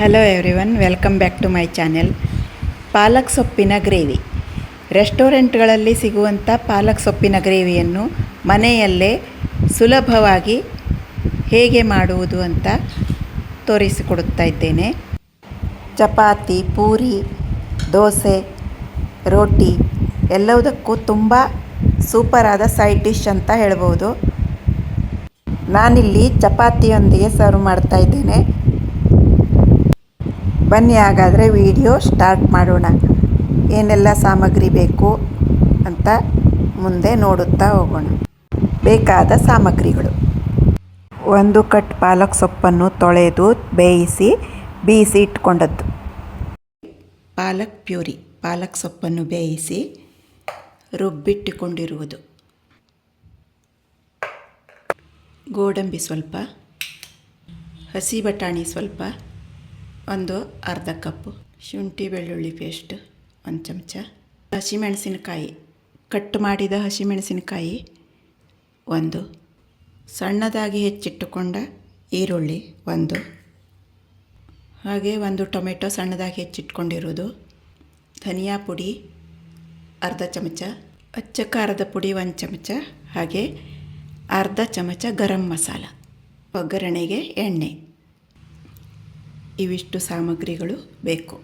Hello everyone, welcome back to my channel. ಪಾಲಕ್ ಸೊಪ್ಪಿನ gravy. ರೆಸ್ಟೋರೆಂಟ್ಗಳಲ್ಲಿ ಸಿಗುವಂಥ ಪಾಲಕ್ ಸೊಪ್ಪಿನ ಗ್ರೇವಿಯನ್ನು ಮನೆಯಲ್ಲೇ ಸುಲಭವಾಗಿ ಹೇಗೆ ಮಾಡುವುದು ಅಂತ ತೋರಿಸಿಕೊಡುತ್ತಾ ಇದ್ದೇನೆ. ಚಪಾತಿ, ಪೂರಿ, ದೋಸೆ, ರೋಟಿ ಎಲ್ಲದಕ್ಕೂ ತುಂಬ ಸೂಪರಾದ ಸೈಡ್ ಡಿಶ್ ಅಂತ ಹೇಳ್ಬೋದು. ನಾನಿಲ್ಲಿ ಚಪಾತಿಯೊಂದಿಗೆ ಸರ್ವ್ ಮಾಡ್ತಾ ಇದ್ದೇನೆ. ಬನ್ನಿ ಹಾಗಾದರೆ ವಿಡಿಯೋ ಸ್ಟಾರ್ಟ್ ಮಾಡೋಣ. ಏನೆಲ್ಲ ಸಾಮಗ್ರಿ ಬೇಕು ಅಂತ ಮುಂದೆ ನೋಡುತ್ತಾ ಹೋಗೋಣ. ಬೇಕಾದ ಸಾಮಗ್ರಿಗಳು: 1 ಕಟ್ ಪಾಲಕ್ ಸೊಪ್ಪನ್ನು ತೊಳೆದು ಬೇಯಿಸಿ ಇಟ್ಕೊಂಡದ್ದು. ಪಾಲಕ್ ಪ್ಯೂರಿ, ಪಾಲಕ್ ಸೊಪ್ಪನ್ನು ಬೇಯಿಸಿ ರುಬ್ಬಿಟ್ಟುಕೊಂಡಿರುವುದು. ಗೋಡಂಬಿ ಸ್ವಲ್ಪ, ಹಸಿ ಬಟಾಣಿ ಸ್ವಲ್ಪ, ಒಂದು ಅರ್ಧ ಕಪ್ಪು, ಶುಂಠಿ ಬೆಳ್ಳುಳ್ಳಿ ಪೇಸ್ಟ್ 1 ಚಮಚ, ಹಸಿಮೆಣಸಿನಕಾಯಿ, ಕಟ್ ಮಾಡಿದ ಹಸಿಮೆಣಸಿನಕಾಯಿ 1, ಸಣ್ಣದಾಗಿ ಹೆಚ್ಚಿಟ್ಟುಕೊಂಡ ಈರುಳ್ಳಿ 1, ಹಾಗೆ 1 ಟೊಮೆಟೊ ಸಣ್ಣದಾಗಿ ಹೆಚ್ಚಿಟ್ಕೊಂಡಿರೋದು, ಧನಿಯಾ ಪುಡಿ ಅರ್ಧ ಚಮಚ, ಅಚ್ಚ ಖಾರದ ಪುಡಿ 1 ಚಮಚ, ಹಾಗೆ ಅರ್ಧ ಚಮಚ ಗರಂ ಮಸಾಲ, ಒಗ್ಗರಣೆಗೆ ಎಣ್ಣೆ. ಇವಿಷ್ಟು ಸಾಮಗ್ರಿಗಳು ಬೇಕು.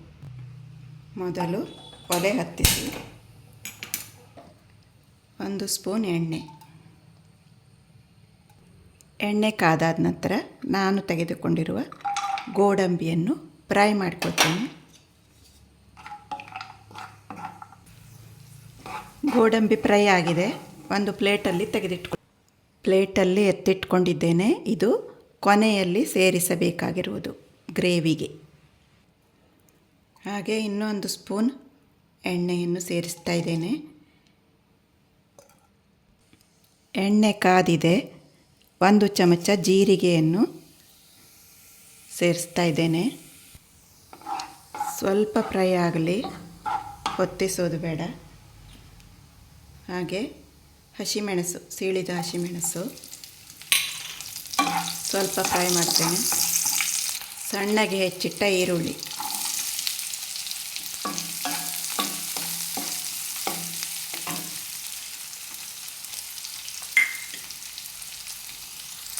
ಮೊದಲು ಒಲೆ ಹತ್ತಿಸಿ 1 ಸ್ಪೂನ್ ಎಣ್ಣೆ ಕಾದಾದ ನಂತರ ನಾನು ತೆಗೆದುಕೊಂಡಿರುವ ಗೋಡಂಬಿಯನ್ನು ಫ್ರೈ ಮಾಡ್ಕೊಳ್ತೇನೆ. ಗೋಡಂಬಿ ಫ್ರೈ ಆಗಿದೆ. ಒಂದು ಪ್ಲೇಟಲ್ಲಿ ಎತ್ತಿಟ್ಕೊಂಡಿದ್ದೇನೆ. ಇದು ಕೊನೆಯಲ್ಲಿ ಸೇರಿಸಬೇಕಾಗಿರುವುದು ಗ್ರೇವಿಗೆ. ಹಾಗೆ ಇನ್ನೊಂದು ಸ್ಪೂನ್ ಎಣ್ಣೆಯನ್ನು ಸೇರಿಸ್ತಾ ಇದ್ದೇನೆ. ಎಣ್ಣೆ ಕಾದಿದೆ. 1 ಚಮಚ ಜೀರಿಗೆಯನ್ನು ಸೇರಿಸ್ತಾ ಇದ್ದೇನೆ. ಸ್ವಲ್ಪ ಫ್ರೈ ಆಗಲಿ, ಹೊತ್ತಿಸೋದು ಬೇಡ. ಹಾಗೆ ಹಸಿಮೆಣಸು, ಸೀಳಿದ ಹಸಿಮೆಣಸು ಸ್ವಲ್ಪ ಫ್ರೈ ಮಾಡ್ತೇನೆ. ಸಣ್ಣಗೆ ಹೆಚ್ಚಿಟ್ಟ ಈರುಳ್ಳಿ,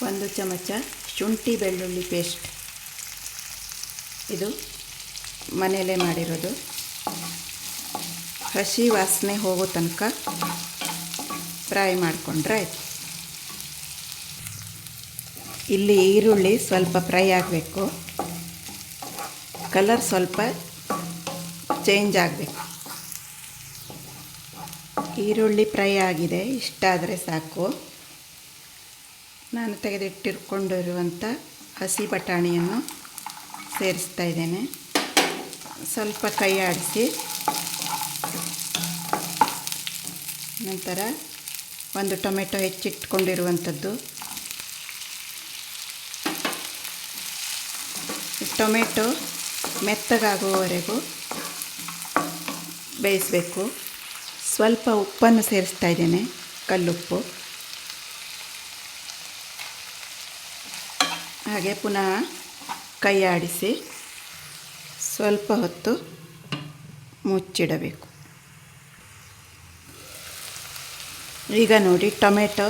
ಒಂದು ಚಮಚ ಶುಂಠಿ ಬೆಳ್ಳುಳ್ಳಿ ಪೇಸ್ಟ್, ಇದು ಮನೆಯಲ್ಲೇ ಮಾಡಿರೋದು. ಹಸಿ ವಾಸನೆ ಹೋಗೋ ತನಕ ಫ್ರೈ ಮಾಡಿಕೊಂಡ್ರೆ ಆಯಿತು. ಇಲ್ಲಿ ಈರುಳ್ಳಿ ಸ್ವಲ್ಪ ಫ್ರೈ ಆಗಬೇಕು, ಕಲರ್ ಸ್ವಲ್ಪ ಚೇಂಜ್ ಆಗಬೇಕು. ಈರುಳ್ಳಿ ಫ್ರೈ ಆಗಿದೆ, ಇಷ್ಟಾದರೆ ಸಾಕು. ನಾನು ತೆಗೆದಿಟ್ಟಿಟ್ಕೊಂಡಿರುವಂಥ ಹಸಿ ಬಟಾಣಿಯನ್ನು ಸೇರಿಸ್ತಾ ಇದ್ದೇನೆ. ಸ್ವಲ್ಪ ಕೈ ಆಡಿಸಿ ನಂತರ 1 ಟೊಮೆಟೊ ಹೆಚ್ಚಿಟ್ಕೊಂಡಿರುವಂಥದ್ದು. ಟೊಮೆಟೊ ಮೆತ್ತಗಾಗುವವರೆಗೂ ಬೇಯಿಸಬೇಕು. ಸ್ವಲ್ಪ ಉಪ್ಪನ್ನು ಸೇರಿಸ್ತಾ ಇದ್ದೇನೆ, ಕಲ್ಲುಪ್ಪು. ಹಾಗೆ ಪುನಃ ಕೈ ಆಡಿಸಿ ಸ್ವಲ್ಪ ಹೊತ್ತು ಮುಚ್ಚಿಡಬೇಕು. ಈಗ ನೋಡಿ, ಟೊಮೆಟೊ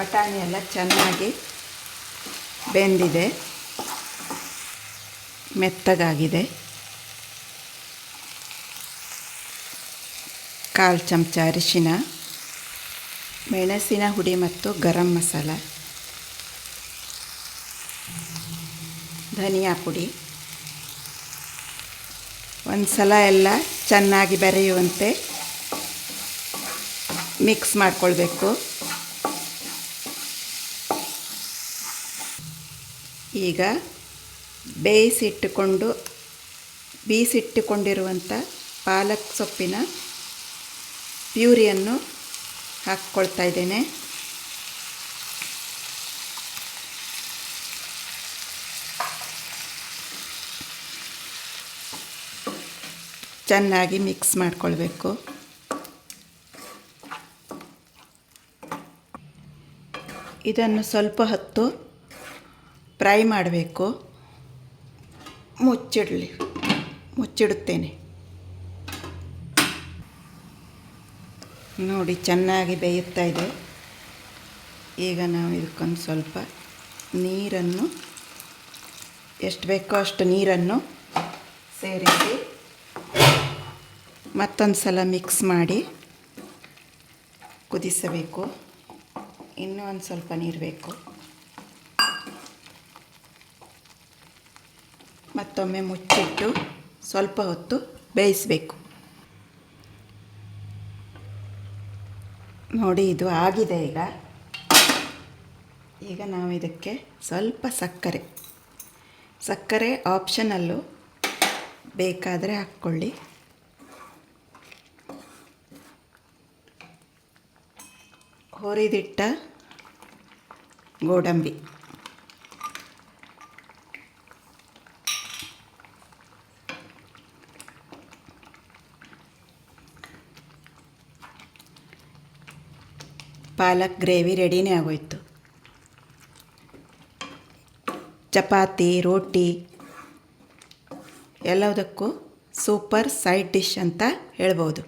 ಬಟಾಣಿ ಎಲ್ಲ ಚೆನ್ನಾಗಿ ಬೆಂದಿದೆ, ಮೆತ್ತಗಾಗಿದೆ. 1/4 ಚಮಚ ಅರಿಶಿನ, ಮೆಣಸಿನ ಹುಡಿ ಮತ್ತು ಗರಂ ಮಸಾಲ, ಧನಿಯಾ ಪುಡಿ. ಒಂದು ಸಲ ಎಲ್ಲ ಚೆನ್ನಾಗಿ ಬೆರೆಯುವಂತೆ ಮಿಕ್ಸ್ ಮಾಡಿಕೊಳ್ಬೇಕು. ಈಗ ಬೇಯಿಸಿಟ್ಟುಕೊಂಡಿರುವಂಥ ಪಾಲಕ್ ಸೊಪ್ಪಿನ ಪ್ಯೂರಿಯನ್ನು ಹಾಕ್ಕೊಳ್ತಾ ಇದ್ದೇನೆ. ಚೆನ್ನಾಗಿ ಮಿಕ್ಸ್ ಮಾಡಿಕೊಳ್ಬೇಕು. ಇದನ್ನು ಸ್ವಲ್ಪ ಹೊತ್ತು ಫ್ರೈ ಮಾಡಬೇಕು. ಮುಚ್ಚಿಡುತ್ತೇನೆ. ನೋಡಿ ಚೆನ್ನಾಗಿ ಬೇಯುತ್ತಾ ಇದೆ. ಈಗ ನಾವು ಇದಕ್ಕೊಂದು ಸ್ವಲ್ಪ ನೀರನ್ನು, ಎಷ್ಟು ಬೇಕೋ ಅಷ್ಟು ನೀರನ್ನು ಸೇರಿಸಿ ಮತ್ತೊಂದು ಸಲ ಮಿಕ್ಸ್ ಮಾಡಿ ಕುದಿಸಬೇಕು. ಇನ್ನೂ ಒಂದು ಸ್ವಲ್ಪ ನೀರು ಬೇಕು. ಮತ್ತೊಮ್ಮೆ ಮುಚ್ಚಿಟ್ಟು ಸ್ವಲ್ಪ ಹೊತ್ತು ಬೇಯಿಸಬೇಕು. ನೋಡಿ ಇದು ಆಗಿದೆ. ಈಗ ನಾವು ಇದಕ್ಕೆ ಸ್ವಲ್ಪ ಸಕ್ಕರೆ ಆಪ್ಷನಲ್ಲು, ಬೇಕಾದರೆ ಹಾಕ್ಕೊಳ್ಳಿ. ಹುರಿದಿಟ್ಟ ಗೋಡಂಬಿ, ಪಾಲಕ್ ಗ್ರೇವಿ ರೆಡಿನೇ ಆಗೋಯ್ತು. ಚಪಾತಿ, ರೋಟಿ ಎಲ್ಲದಕ್ಕೂ ಸೂಪರ್ ಸೈಡ್ ಡಿಶ್ ಅಂತ ಹೇಳ್ಬೋದು.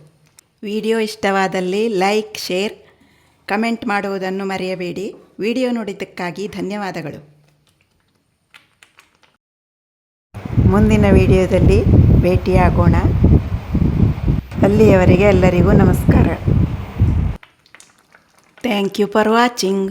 ವಿಡಿಯೋ ಇಷ್ಟವಾದಲ್ಲಿ ಲೈಕ್, ಶೇರ್, ಕಮೆಂಟ್ ಮಾಡುವುದನ್ನು ಮರೆಯಬೇಡಿ. ವಿಡಿಯೋ ನೋಡಿದ್ದಕ್ಕಾಗಿ ಧನ್ಯವಾದಗಳು. ಮುಂದಿನ ವಿಡಿಯೋದಲ್ಲಿ ಭೇಟಿಯಾಗೋಣ. ಅಲ್ಲಿಯವರೆಗೆ ಎಲ್ಲರಿಗೂ ನಮಸ್ಕಾರ. Thank you for watching.